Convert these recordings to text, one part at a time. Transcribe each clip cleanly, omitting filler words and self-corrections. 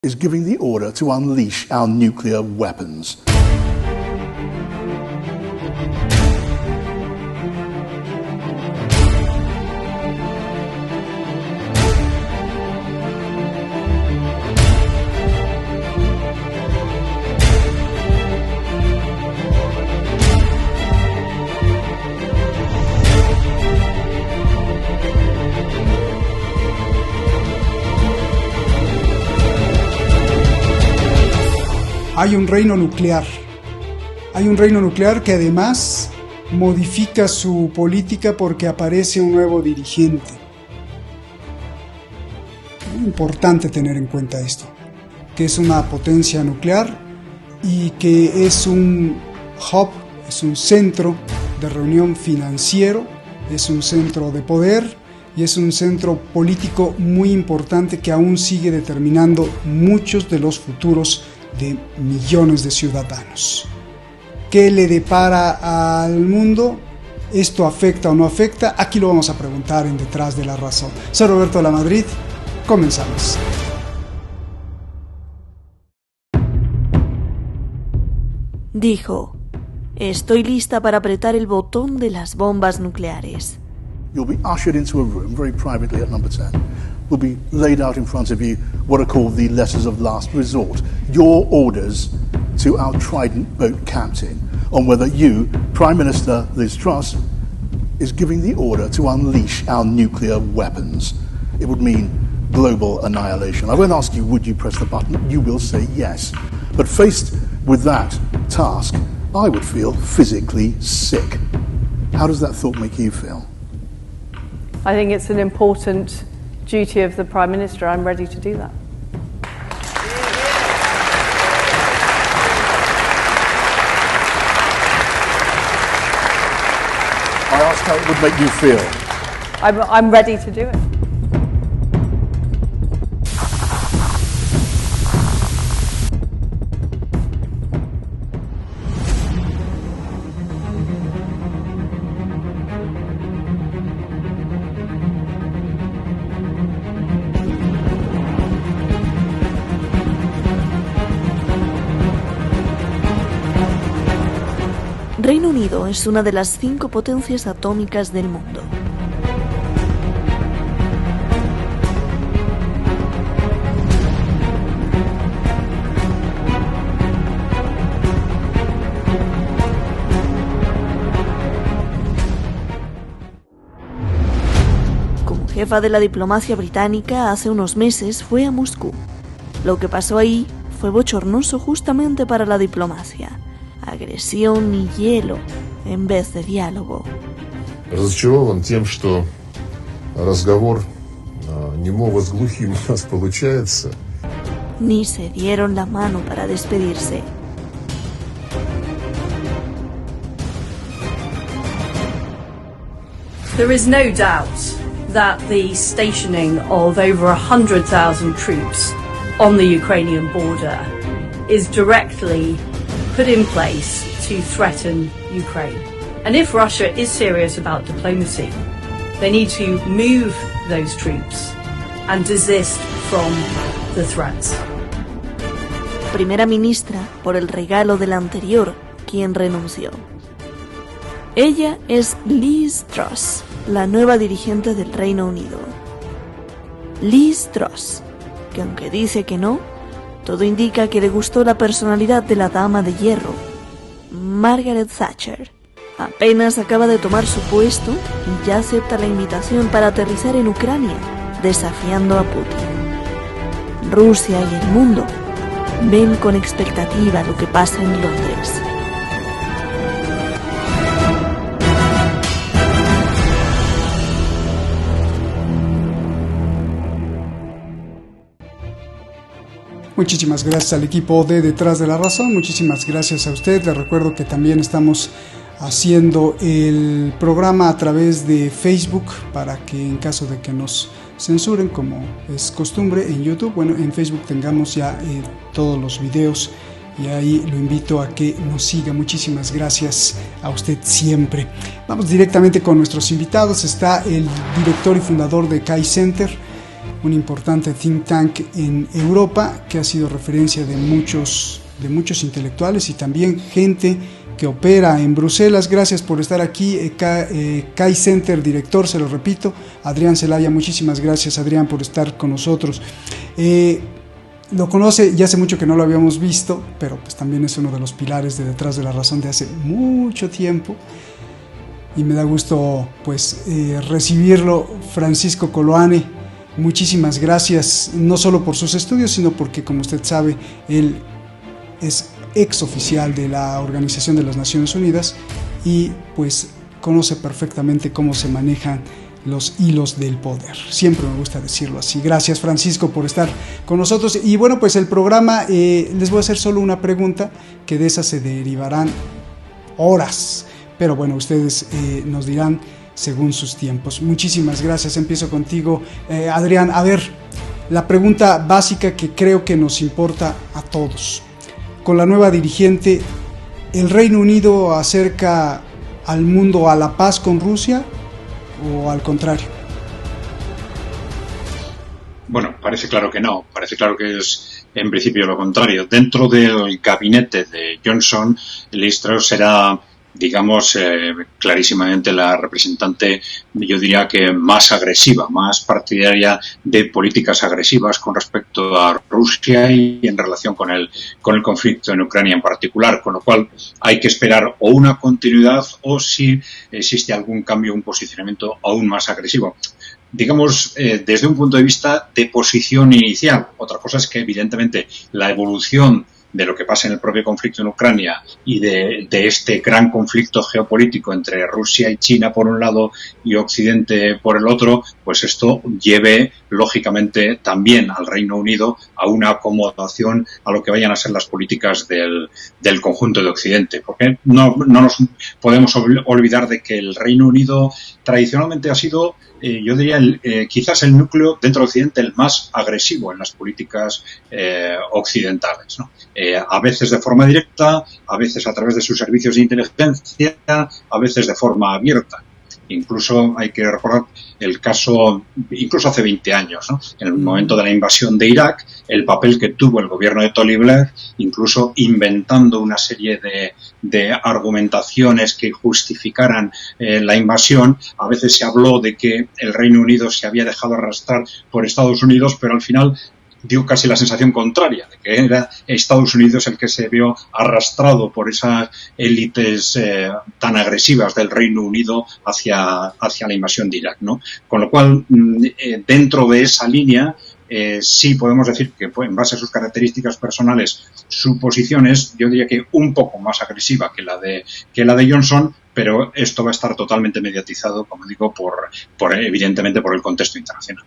is giving the order to unleash our nuclear weapons. Hay un reino nuclear. Hay un reino nuclear que además modifica su política porque aparece un nuevo dirigente. Es importante tener en cuenta esto, que es una potencia nuclear y que es un hub, es un centro de reunión financiero, es un centro de poder y es un centro político muy importante que aún sigue determinando muchos de los futuros de millones de ciudadanos. ¿Qué le depara al mundo? ¿Esto afecta o no afecta? Aquí lo vamos a preguntar en Detrás de la Razón. Soy Roberto Lamadrid, comenzamos. Dijo: estoy lista para apretar el botón de las bombas nucleares. You'll be ushered into a room very privately at number 10. Will be laid out in front of you what are called the letters of last resort, your orders to our Trident boat captain on whether you, Prime Minister Liz Truss, is giving the order to unleash our nuclear weapons. It would mean global annihilation. I won't ask you, would you press the button? You will say yes. But faced with that task, I would feel physically sick. How does that thought make you feel? I think it's an important duty of the Prime Minister. I'm ready to do that. I asked how it would make you feel. I'm ready to do it. Reino Unido es una de las 5 potencias atómicas del mundo. Como jefa de la diplomacia británica, hace unos meses fue a Moscú. Lo que pasó ahí fue bochornoso justamente para la diplomacia. Agresión y hielo en vez de diálogo. Разочарован тем, что разговор немого с глухим у нас получается. Ni se dieron la mano para despedirse. There is no doubt that the stationing of over 100,000 troops on the Ukrainian border is directly put in place to threaten Ukraine. And if Russia is serious about diplomacy, they need to move those troops and desist from the threats. Primera ministra por el regalo del anterior, quien renunció. Ella es Liz Truss, la nueva dirigente del Reino Unido. Liz Truss, que aunque dice que no, todo indica que le gustó la personalidad de la dama de hierro, Margaret Thatcher. Apenas acaba de tomar su puesto y ya acepta la invitación para aterrizar en Ucrania, desafiando a Putin. Rusia y el mundo ven con expectativa lo que pasa en Londres. Muchísimas gracias al equipo de Detrás de la Razón, muchísimas gracias a usted. Les recuerdo que también estamos haciendo el programa a través de Facebook para que en caso de que nos censuren, como es costumbre en YouTube, bueno, en Facebook tengamos ya todos los videos y ahí lo invito a que nos siga. Muchísimas gracias a usted siempre. Vamos directamente con nuestros invitados. Está el director y fundador de CAI Center, un importante think tank en Europa que ha sido referencia de muchos intelectuales y también gente que opera en Bruselas. Gracias por estar aquí, CAI Center, director, se lo repito, Adrián Celaya. Muchísimas gracias, Adrián, por estar con nosotros. Lo conoce, ya hace mucho que no lo habíamos visto, pero pues también es uno de los pilares de Detrás de la Razón de hace mucho tiempo, y me da gusto pues recibirlo. Francisco Coloane, muchísimas gracias, no solo por sus estudios, sino porque, como usted sabe, él es ex oficial de la Organización de las Naciones Unidas y pues conoce perfectamente cómo se manejan los hilos del poder. Siempre me gusta decirlo así. Gracias, Francisco, por estar con nosotros. Y bueno, pues el programa, les voy a hacer solo una pregunta, que de esa se derivarán horas, pero bueno, ustedes nos dirán según sus tiempos. Muchísimas gracias. Empiezo contigo, Adrián. A ver, la pregunta básica que creo que nos importa a todos. Con la nueva dirigente, ¿el Reino Unido acerca al mundo a la paz con Rusia o al contrario? Bueno, parece claro que no. Parece claro que es en principio lo contrario. Dentro del gabinete de Johnson, Liz Truss será, digamos, clarísimamente la representante, yo diría que más agresiva, más partidaria de políticas agresivas con respecto a Rusia y en relación con el conflicto en Ucrania en particular, con lo cual hay que esperar o una continuidad o si existe algún cambio, un posicionamiento aún más agresivo. Digamos, desde un punto de vista de posición inicial. Otra cosa es que, evidentemente, la evolución de lo que pasa en el propio conflicto en Ucrania y de este gran conflicto geopolítico entre Rusia y China por un lado y Occidente por el otro, pues esto lleve lógicamente también al Reino Unido a una acomodación a lo que vayan a ser las políticas del conjunto de Occidente, porque no nos podemos olvidar de que el Reino Unido tradicionalmente ha sido, yo diría, quizás el núcleo dentro de Occidente el más agresivo en las políticas occidentales, ¿no? A veces de forma directa, a veces a través de sus servicios de inteligencia, a veces de forma abierta. Incluso hay que recordar el caso, incluso hace 20 años, ¿no? En el momento de la invasión de Irak, el papel que tuvo el gobierno de Tony Blair, incluso inventando una serie de argumentaciones que justificaran la invasión. A veces se habló de que el Reino Unido se había dejado arrastrar por Estados Unidos, pero al final dio casi la sensación contraria, de que era Estados Unidos el que se vio arrastrado por esas élites tan agresivas del Reino Unido hacia la invasión de Irak, ¿no? Con lo cual, dentro de esa línea, sí podemos decir que, pues, en base a sus características personales, su posición es, yo diría que un poco más agresiva que la de Johnson, pero esto va a estar totalmente mediatizado, como digo, evidentemente por el contexto internacional.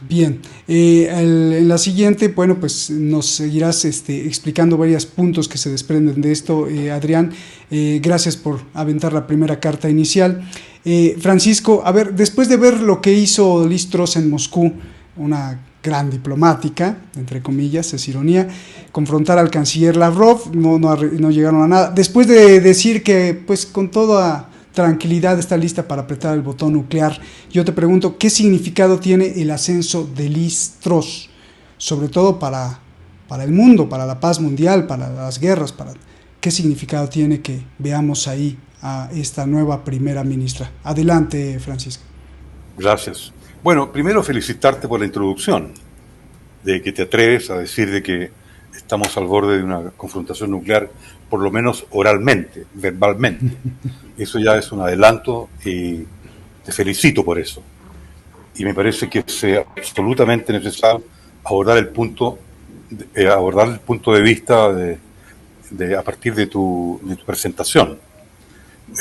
Bien, en la siguiente, bueno, pues nos seguirás explicando varios puntos que se desprenden de esto, Adrián. Gracias por aventar la primera carta inicial. Francisco, a ver, después de ver lo que hizo Liz Truss en Moscú, una gran diplomática, entre comillas, es ironía, confrontar al canciller Lavrov, no llegaron a nada. Después de decir que, pues, con toda tranquilidad está lista para apretar el botón nuclear, yo te pregunto, ¿qué significado tiene el ascenso de Liz Truss? Sobre todo para el mundo, para la paz mundial, para las guerras, ¿qué significado tiene que veamos ahí a esta nueva primera ministra? Adelante, Francisco. Gracias. Bueno, primero felicitarte por la introducción, de que te atreves a decir de que estamos al borde de una confrontación nuclear, por lo menos oralmente, verbalmente. Eso ya es un adelanto y te felicito por eso. Y me parece que es absolutamente necesario abordar el punto de vista a partir de tu presentación.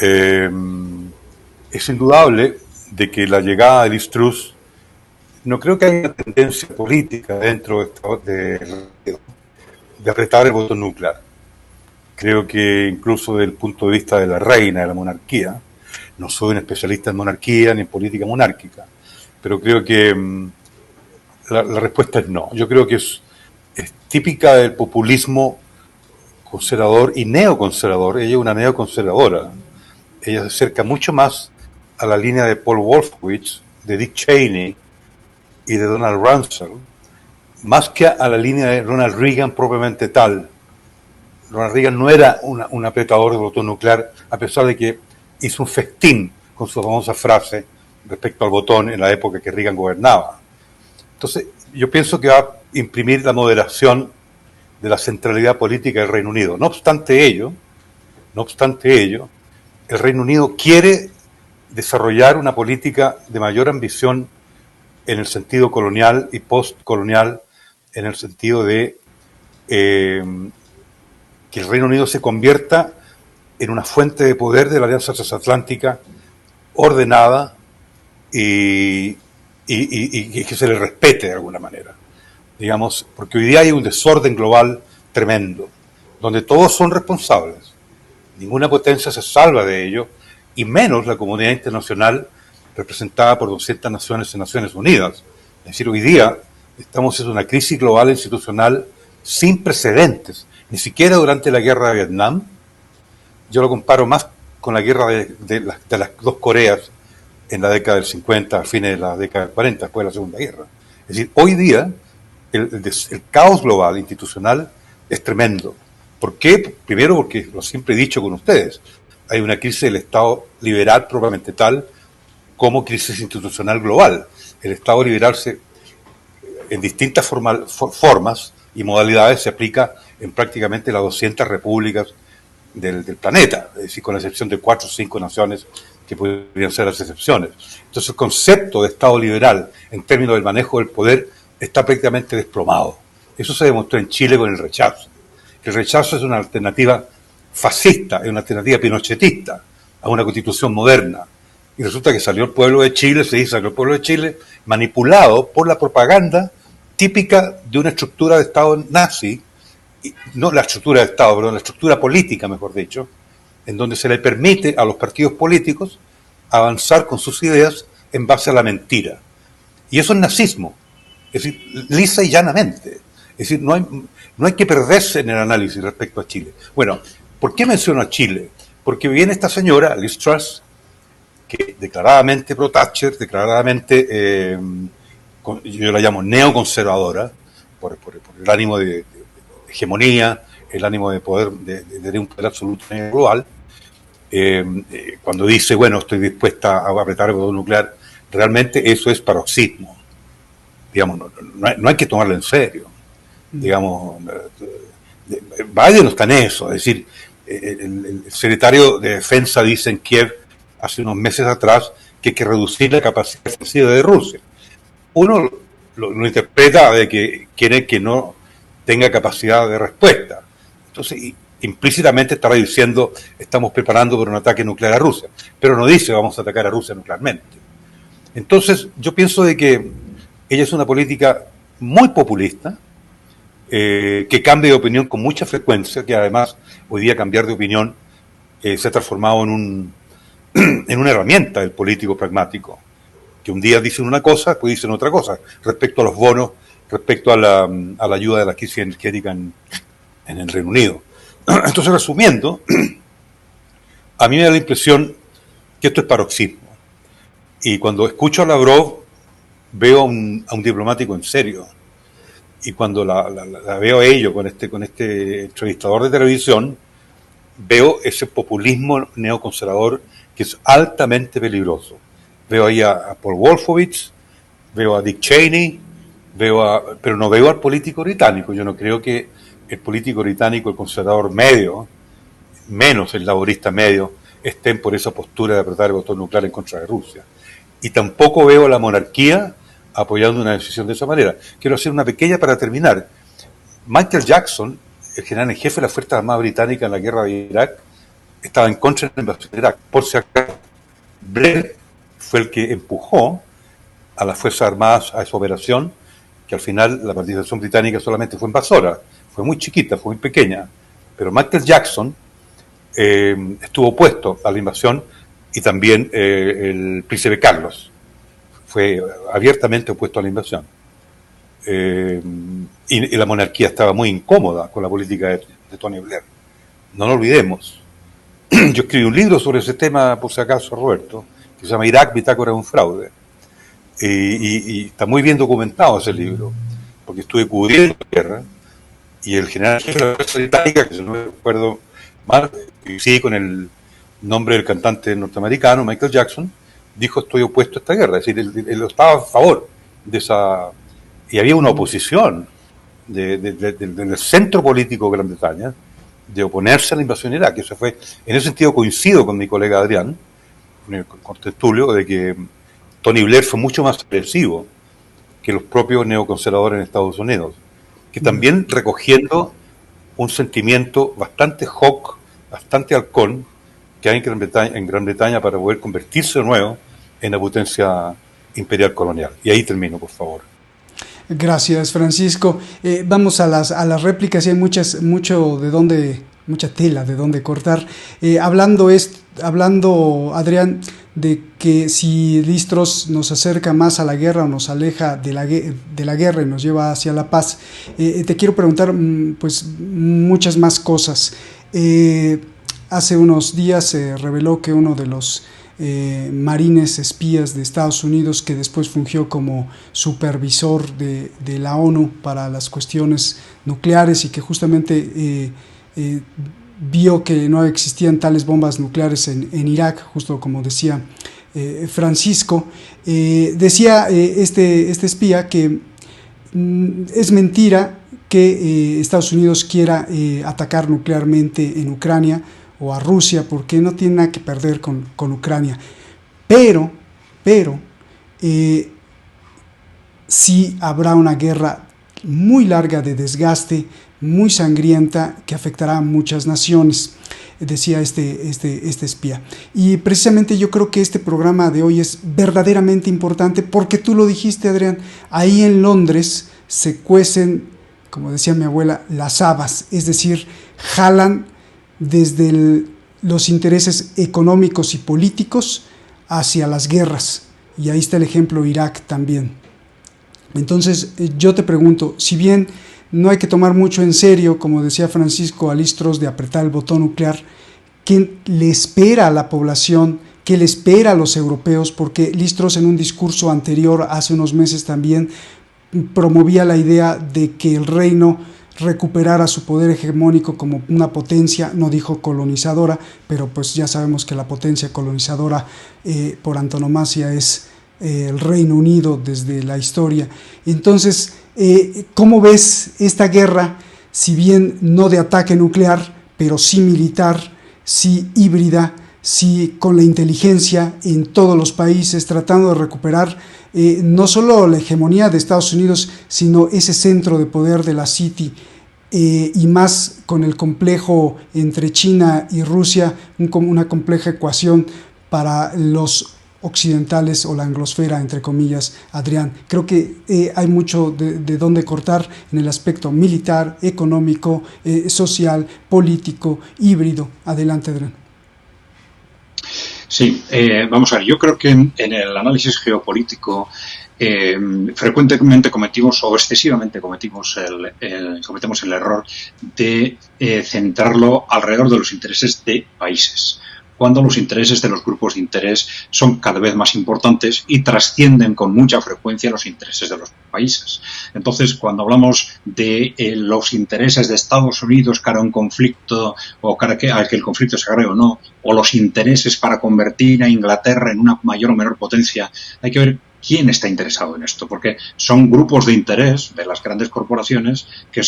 Es indudable de que la llegada de Liz Truss, no creo que haya una tendencia política dentro de apretar el botón nuclear. Creo que incluso desde el punto de vista de la reina, de la monarquía, no soy un especialista en monarquía ni en política monárquica, pero creo que la respuesta es no. Yo creo que es típica del populismo conservador y neoconservador. Ella es una neoconservadora. Ella se acerca mucho más a la línea de Paul Wolfowitz, de Dick Cheney, y de Donald Rumsfeld, más que a la línea de Ronald Reagan propiamente tal. Ronald Reagan no era un apretador de botón nuclear, a pesar de que hizo un festín con su famosa frase respecto al botón en la época que Reagan gobernaba. Entonces, yo pienso que va a imprimir la moderación de la centralidad política del Reino Unido. No obstante ello, el Reino Unido quiere desarrollar una política de mayor ambición en el sentido colonial y postcolonial, en el sentido de que el Reino Unido se convierta en una fuente de poder de la Alianza Transatlántica ordenada y que se le respete de alguna manera. Digamos, porque hoy día hay un desorden global tremendo, donde todos son responsables. Ninguna potencia se salva de ello, y menos la comunidad internacional representada por 200 naciones en Naciones Unidas. Es decir, hoy día estamos en una crisis global institucional sin precedentes. Ni siquiera durante la guerra de Vietnam. Yo lo comparo más con la guerra de las dos Coreas en la década del 50, a fines de la década del 40, después de la Segunda Guerra. Es decir, hoy día el caos global institucional es tremendo. ¿Por qué? Primero porque, lo siempre he dicho con ustedes, hay una crisis del Estado liberal propiamente tal como crisis institucional global. El Estado liberal en distintas formas y modalidades se aplica en prácticamente las 200 repúblicas del planeta, es decir, con la excepción de 4 o 5 naciones que podrían ser las excepciones. Entonces el concepto de Estado liberal en términos del manejo del poder está prácticamente desplomado. Eso se demostró en Chile con el rechazo. El rechazo es una alternativa fascista, es una alternativa pinochetista a una constitución moderna. Y resulta que salió el pueblo de Chile, se dice que el pueblo de Chile, manipulado por la propaganda típica de una estructura de Estado nazi, no la estructura de Estado, pero la estructura política, mejor dicho, en donde se le permite a los partidos políticos avanzar con sus ideas en base a la mentira. Y eso es nazismo, es decir, lisa y llanamente. Es decir, no hay que perderse en el análisis respecto a Chile. Bueno, ¿por qué menciono a Chile? Porque viene esta señora, Liz Truss, que declaradamente pro-Thatcher, declaradamente, yo la llamo neoconservadora, por el ánimo de hegemonía, el ánimo de poder, de un poder absoluto global, cuando dice, bueno, estoy dispuesta a apretar el botón nuclear, realmente eso es paroxismo. Digamos, no hay que tomarlo en serio. Digamos, Biden no está en eso. Es decir, el secretario de Defensa dice en Kiev hace unos meses atrás que hay que reducir la capacidad defensiva de Rusia. Uno lo interpreta de que quiere que no tenga capacidad de respuesta. Entonces, implícitamente estará diciendo estamos preparando por un ataque nuclear a Rusia, pero no dice vamos a atacar a Rusia nuclearmente. Entonces, yo pienso de que ella es una política muy populista, que cambia de opinión con mucha frecuencia, que además hoy día cambiar de opinión se ha transformado en una herramienta del político pragmático, que un día dicen una cosa, después dicen otra cosa, respecto a los bonos, respecto a la ayuda de la crisis energética en el Reino Unido. Entonces, resumiendo, a mí me da la impresión que esto es paroxismo. Y cuando escucho a Lavrov, veo a un diplomático en serio. Y cuando la veo a ello con este entrevistador de televisión, veo ese populismo neoconservador que es altamente peligroso. Veo ahí a Paul Wolfowitz, veo a Dick Cheney, pero no veo al político británico. Yo no creo que el político británico, el conservador medio, menos el laborista medio, estén por esa postura de apretar el botón nuclear en contra de Rusia. Y tampoco veo a la monarquía apoyando una decisión de esa manera. Quiero hacer una pequeña para terminar. Michael Jackson, el general en jefe de las Fuerzas Armadas Británicas en la guerra de Irak, estaba en contra de la invasión de Irak. Por si acaso, Blair fue el que empujó a las Fuerzas Armadas a esa operación, que al final la participación británica solamente fue invasora, fue muy chiquita, fue muy pequeña, pero Michael Jackson estuvo opuesto a la invasión, y también el príncipe Carlos fue abiertamente opuesto a la invasión. Y la monarquía estaba muy incómoda con la política de Tony Blair. No lo olvidemos. Yo escribí un libro sobre ese tema, por si acaso, Roberto, que se llama Irak, bitácora de un fraude. y está muy bien documentado ese libro, porque estuve cubriendo la guerra, y el general jefe de la Fuerza Británica, que si no me acuerdo mal, y sigue con el nombre del cantante norteamericano, Michael Jackson, dijo: estoy opuesto a esta guerra. Es decir, él estaba a favor de esa... Y había una oposición del centro político de Gran Bretaña de oponerse a la invasión de Irak. Eso fue, en ese sentido coincido con mi colega Adrián, en el contertulio, de que Tony Blair fue mucho más agresivo que los propios neoconservadores en Estados Unidos, que también recogiendo un sentimiento bastante hawk, bastante halcón, que hay en Gran Bretaña para poder convertirse de nuevo en la potencia imperial colonial. Y ahí termino, por favor. Gracias, Francisco. Vamos a las réplicas, y hay mucha tela de dónde cortar. Hablando, Adrián, de que si Liz Truss nos acerca más a la guerra o nos aleja de la guerra y nos lleva hacia la paz, te quiero preguntar pues muchas más cosas. Hace unos días se reveló que uno de los marines espías de Estados Unidos, que después fungió como supervisor de la ONU para las cuestiones nucleares, y que justamente vio que no existían tales bombas nucleares en Irak, justo como decía Francisco, decía este espía que es mentira que Estados Unidos quiera atacar nuclearmente en Ucrania o a Rusia, porque no tiene nada que perder con Ucrania. Pero sí habrá una guerra muy larga de desgaste, muy sangrienta, que afectará a muchas naciones, decía este espía. Y precisamente yo creo que este programa de hoy es verdaderamente importante, porque tú lo dijiste, Adrián, ahí en Londres se cuecen, como decía mi abuela, las habas, es decir, jalan desde los intereses económicos y políticos hacia las guerras, y ahí está el ejemplo Irak también. Entonces yo te pregunto, si bien no hay que tomar mucho en serio, como decía Francisco, a Liz Truss de apretar el botón nuclear, ¿qué le espera a la población? ¿Qué le espera a los europeos? Porque Liz Truss, en un discurso anterior, hace unos meses también, promovía la idea de que el reino recuperara su poder hegemónico como una potencia, no dijo colonizadora, pero pues ya sabemos que la potencia colonizadora por antonomasia es el Reino Unido desde la historia. Entonces, ¿cómo ves esta guerra, si bien no de ataque nuclear, pero sí militar, sí híbrida, sí con la inteligencia en todos los países, tratando de recuperar no solo la hegemonía de Estados Unidos, sino ese centro de poder de la City, y más con el complejo entre China y Rusia, una compleja ecuación para los occidentales, o la anglosfera, entre comillas, Adrián? Creo que hay mucho de dónde cortar en el aspecto militar, económico, social, político, híbrido. Adelante, Adrián. Sí, vamos a ver, yo creo que en el análisis geopolítico frecuentemente cometimos, o excesivamente cometemos el error de centrarlo alrededor de los intereses de países, cuando los intereses de los grupos de interés son cada vez más importantes y trascienden con mucha frecuencia los intereses de los países. Entonces, cuando hablamos de los intereses de Estados Unidos cara a un conflicto, o cara a que el conflicto se agrave o no, o los intereses para convertir a Inglaterra en una mayor o menor potencia, hay que ver quién está interesado en esto, porque son grupos de interés de las grandes corporaciones que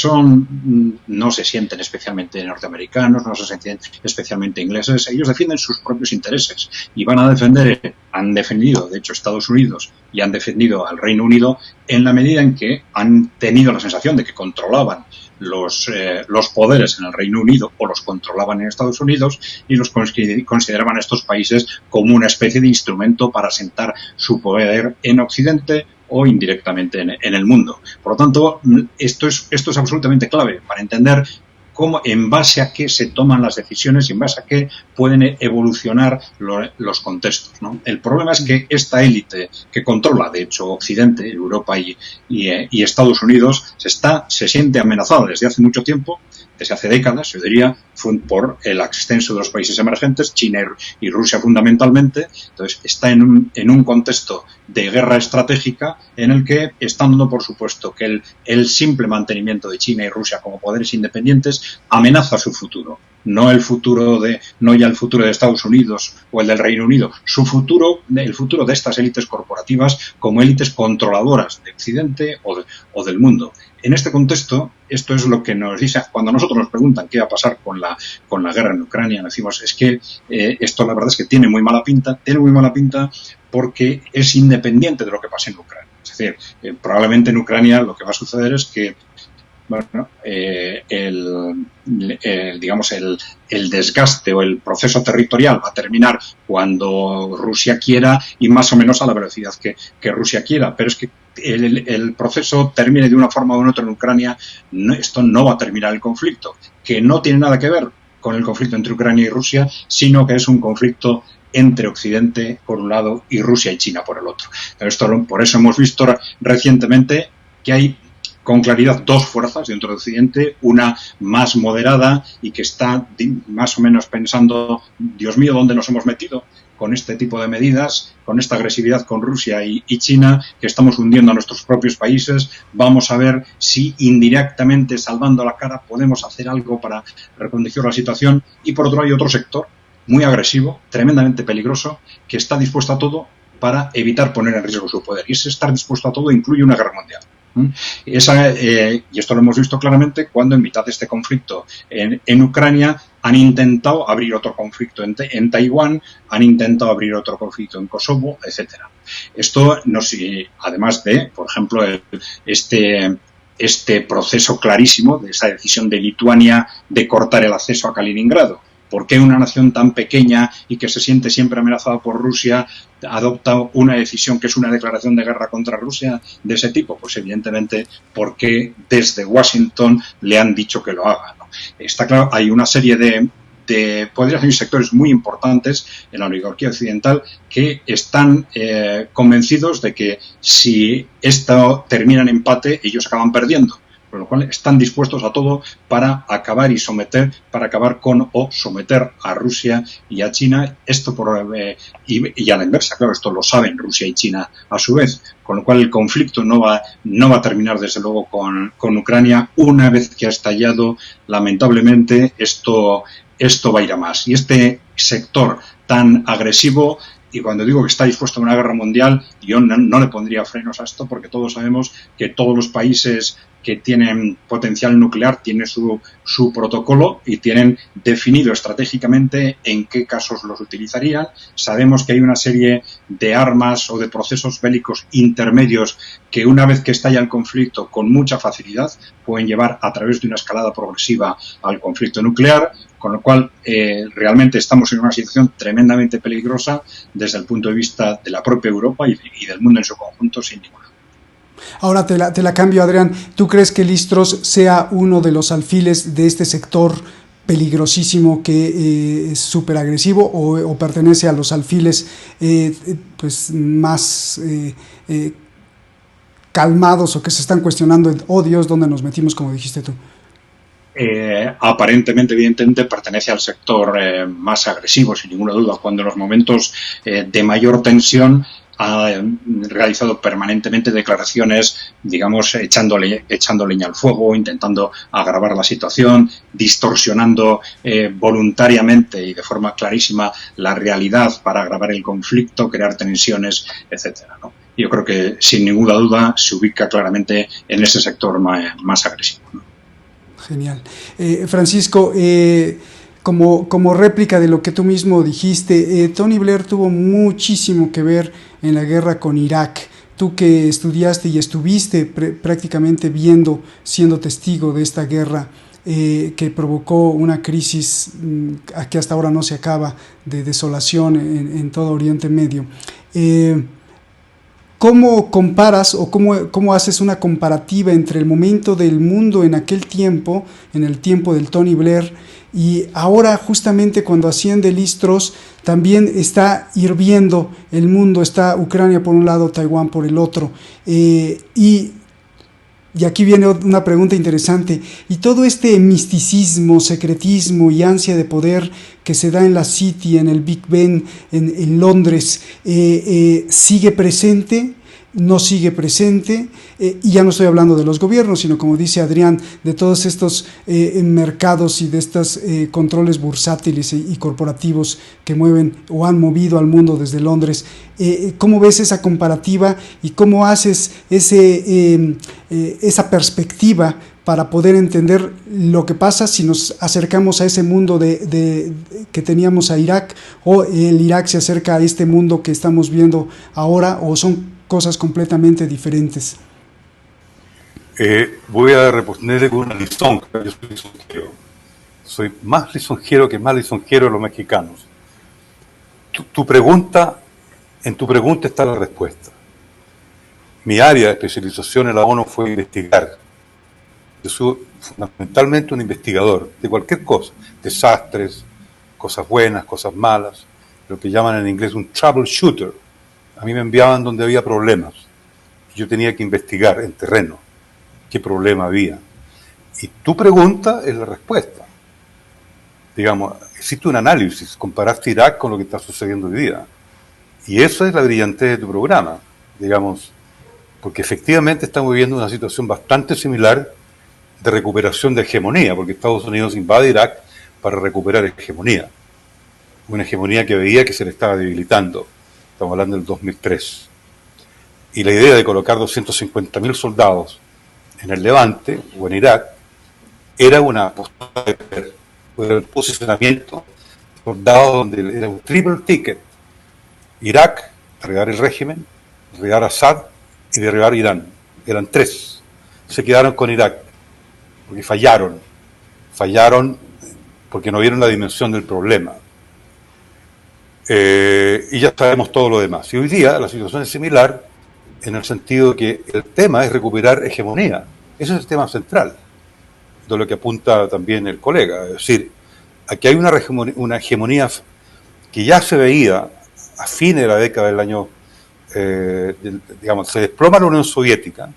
no se sienten especialmente norteamericanos, no se sienten especialmente ingleses. Ellos defienden sus propios intereses y han defendido, de hecho, Estados Unidos, y han defendido al Reino Unido en la medida en que han tenido la sensación de que controlaban los poderes en el Reino Unido, o los controlaban en Estados Unidos, y los consideraban a estos países como una especie de instrumento para asentar su poder en Occidente o indirectamente en el mundo. Por lo tanto, esto es absolutamente clave para entender cómo, en base a qué se toman las decisiones y en base a qué pueden evolucionar los contextos, ¿no? El problema es que esta élite que controla, de hecho, Occidente, Europa y Estados Unidos, se siente amenazada desde hace mucho tiempo desde hace décadas, yo diría, por el ascenso de los países emergentes, China y Rusia fundamentalmente. Entonces, está en un contexto de guerra estratégica en el que están dando por supuesto que el simple mantenimiento de China y Rusia como poderes independientes amenaza su futuro. No ya el futuro de Estados Unidos o el del Reino Unido, el futuro de estas élites corporativas como élites controladoras de Occidente o del mundo. En este contexto, esto es lo que nos dice, cuando nosotros nos preguntan qué va a pasar con la guerra en Ucrania, decimos, es que esto la verdad es que tiene muy mala pinta porque es independiente de lo que pase en Ucrania. Es decir, probablemente en Ucrania lo que va a suceder es que el desgaste o el proceso territorial va a terminar cuando Rusia quiera y más o menos a la velocidad que Rusia quiera, pero es que el proceso termine de una forma u otra en Ucrania, esto no va a terminar el conflicto, que no tiene nada que ver con el conflicto entre Ucrania y Rusia, sino que es un conflicto entre Occidente por un lado y Rusia y China por el otro. Por eso hemos visto recientemente que hay con claridad dos fuerzas dentro de Occidente, una más moderada y que está más o menos pensando, Dios mío, ¿dónde nos hemos metido con este tipo de medidas, con esta agresividad con Rusia y China, que estamos hundiendo a nuestros propios países? Vamos a ver si indirectamente, salvando la cara, podemos hacer algo para reconducir la situación. Y por otro hay otro sector muy agresivo, tremendamente peligroso, que está dispuesto a todo para evitar poner en riesgo su poder. Y ese estar dispuesto a todo incluye una guerra mundial. Y esto lo hemos visto claramente cuando en mitad de este conflicto en Ucrania han intentado abrir otro conflicto en Taiwán, han intentado abrir otro conflicto en Kosovo, etcétera. Esto además de, por ejemplo, este proceso clarísimo de esa decisión de Lituania de cortar el acceso a Kaliningrado. ¿Por qué una nación tan pequeña y que se siente siempre amenazada por Rusia adopta una decisión que es una declaración de guerra contra Rusia de ese tipo? Pues evidentemente porque desde Washington le han dicho que lo haga, ¿no? Está claro, hay una serie podría ser sectores muy importantes en la oligarquía occidental que están convencidos de que si esto termina en empate, ellos acaban perdiendo. Por lo cual están dispuestos a todo para acabar someter a Rusia y a China. Esto y a la inversa, claro, esto lo saben Rusia y China a su vez. Con lo cual el conflicto no va a terminar desde luego con Ucrania. Una vez que ha estallado, lamentablemente esto va a ir a más. Y este sector tan agresivo, y cuando digo que está dispuesto a una guerra mundial, yo no le pondría frenos a esto, porque todos sabemos que todos los países que tienen potencial nuclear tienen su protocolo y tienen definido estratégicamente en qué casos los utilizarían. Sabemos que hay una serie de armas o de procesos bélicos intermedios que una vez que estalla el conflicto con mucha facilidad pueden llevar a través de una escalada progresiva al conflicto nuclear, con lo cual realmente estamos en una situación tremendamente peligrosa desde el punto de vista de la propia Europa y del mundo en su conjunto, sin ninguna duda. Ahora te la cambio, Adrián. ¿Tú crees que Listros sea uno de los alfiles de este sector peligrosísimo que es súper agresivo o pertenece a los alfiles pues más calmados o que se están cuestionando? Oh Dios, ¿dónde nos metimos, como dijiste tú? Aparentemente, evidentemente, pertenece al sector más agresivo, sin ninguna duda, cuando en los momentos de mayor tensión ha realizado permanentemente declaraciones, digamos, echando leña al fuego, intentando agravar la situación, distorsionando voluntariamente y de forma clarísima la realidad para agravar el conflicto, crear tensiones, etcétera, ¿no? Yo creo que, sin ninguna duda, se ubica claramente en ese sector más agresivo, ¿no? Genial. Francisco, como réplica de lo que tú mismo dijiste, Tony Blair tuvo muchísimo que ver en la guerra con Irak. Tú que estudiaste y estuviste prácticamente siendo testigo de esta guerra que provocó una crisis que hasta ahora no se acaba, de desolación en todo Oriente Medio. ¿Cómo comparas o cómo haces una comparativa entre el momento del mundo en aquel tiempo, en el tiempo del Tony Blair, y ahora justamente cuando asciende Listros, también está hirviendo el mundo, está Ucrania por un lado, Taiwán por el otro, y Y aquí viene una pregunta interesante. ¿Y todo este misticismo, secretismo y ansia de poder que se da en la City, en el Big Ben, en Londres, sigue presente? ¿No sigue presente? Y ya no estoy hablando de los gobiernos, sino, como dice Adrián, de todos estos mercados y de estos controles bursátiles y corporativos que mueven o han movido al mundo desde Londres. ¿Cómo ves esa comparativa y cómo haces esa perspectiva para poder entender lo que pasa si nos acercamos a ese mundo que teníamos a Irak, o el Irak se acerca a este mundo que estamos viendo ahora, o son cosas completamente diferentes? Voy a responderle con una lisonja. Yo soy lisonjero. Soy más lisonjero que más lisonjero de los mexicanos. En tu pregunta está la respuesta. Mi área de especialización en la ONU fue investigar. Yo soy fundamentalmente un investigador de cualquier cosa, desastres, cosas buenas, cosas malas, lo que llaman en inglés un troubleshooter. A mí me enviaban donde había problemas. Yo tenía que investigar en terreno qué problema había. Y tu pregunta es la respuesta. Digamos, existe un análisis, comparaste Irak con lo que está sucediendo hoy día. Y eso es la brillantez de tu programa, digamos, porque efectivamente estamos viviendo una situación bastante similar de recuperación de hegemonía, porque Estados Unidos invade Irak para recuperar hegemonía. Una hegemonía que veía que se le estaba debilitando. Estamos hablando del 2003. Y la idea de colocar 250.000 soldados en el Levante o en Irak era una postura de poder, era el posicionamiento de soldados donde era un triple ticket: Irak, derribar el régimen, derribar a Assad y derribar Irán. Eran tres. Se quedaron con Irak porque fallaron porque no vieron la dimensión del problema. Y ya sabemos todo lo demás. Y hoy día la situación es similar en el sentido de que el tema es recuperar hegemonía. Ese es el tema central, de lo que apunta también el colega. Es decir, aquí hay una hegemonía que ya se veía a fines de la década del año, digamos, se desploma la Unión Soviética.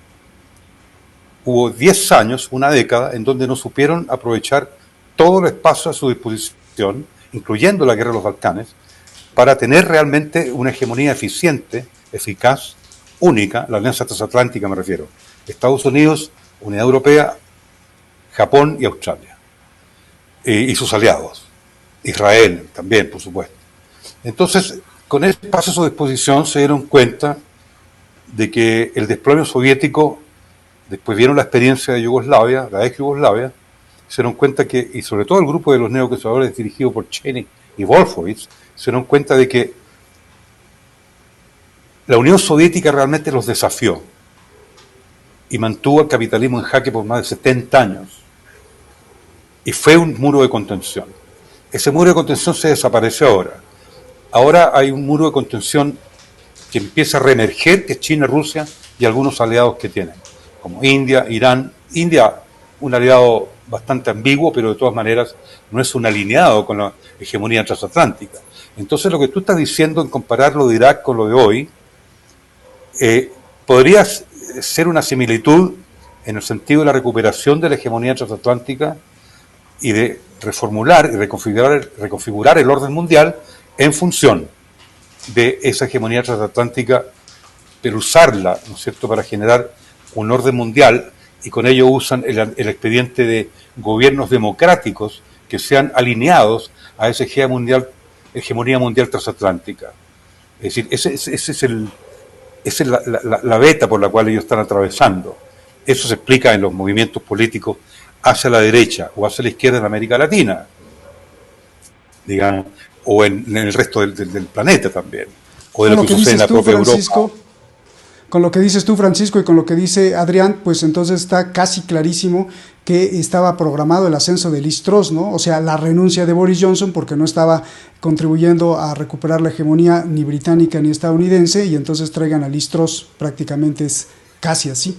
Hubo 10 años, una década, en donde no supieron aprovechar todo el espacio a su disposición, incluyendo la guerra de los Balcanes, para tener realmente una hegemonía eficiente, eficaz, única, la alianza transatlántica me refiero, Estados Unidos, Unidad Europea, Japón y Australia, y sus aliados, Israel también, por supuesto. Entonces, con ese espacio a su disposición se dieron cuenta de que el desplome soviético, después vieron la experiencia de Yugoslavia, la ex Yugoslavia, se dieron cuenta que, y sobre todo el grupo de los neoconservadores dirigido por Cheney y Wolfowitz, se dieron cuenta de que la Unión Soviética realmente los desafió y mantuvo al capitalismo en jaque por más de 70 años. Y fue un muro de contención. Ese muro de contención se desapareció ahora. Ahora hay un muro de contención que empieza a reemerger, que es China, Rusia y algunos aliados que tienen, como India, Irán. India, un aliado bastante ambiguo, pero de todas maneras no es un alineado con la hegemonía transatlántica. Entonces lo que tú estás diciendo en comparar lo de Irak con lo de hoy, podría ser una similitud en el sentido de la recuperación de la hegemonía transatlántica y de reformular y reconfigurar el orden mundial en función de esa hegemonía transatlántica, pero usarla, ¿no es cierto?, para generar un orden mundial, y con ello usan el expediente de gobiernos democráticos que sean alineados a esa hegemonía mundial transatlántica. Es decir, esa es la beta por la cual ellos están atravesando. Eso se explica en los movimientos políticos hacia la derecha o hacia la izquierda en América Latina, digamos, o en el resto del planeta también, o de lo que sucede en la propia Europa. Con lo que dices tú, Francisco, y con lo que dice Adrián, pues entonces está casi clarísimo que estaba programado el ascenso de Liz Truss, ¿no? O sea, la renuncia de Boris Johnson porque no estaba contribuyendo a recuperar la hegemonía ni británica ni estadounidense, y entonces traigan a Liz Truss, prácticamente es casi así.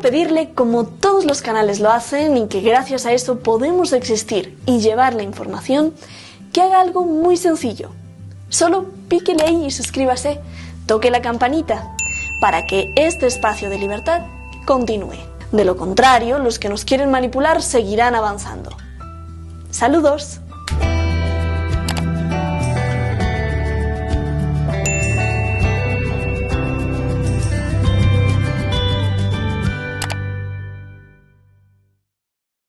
pedirle, como todos los canales lo hacen y que gracias a eso podemos existir y llevar la información, que haga algo muy sencillo. Solo píquele ahí y suscríbase, toque la campanita, para que este espacio de libertad continúe. De lo contrario, los que nos quieren manipular seguirán avanzando. ¡Saludos!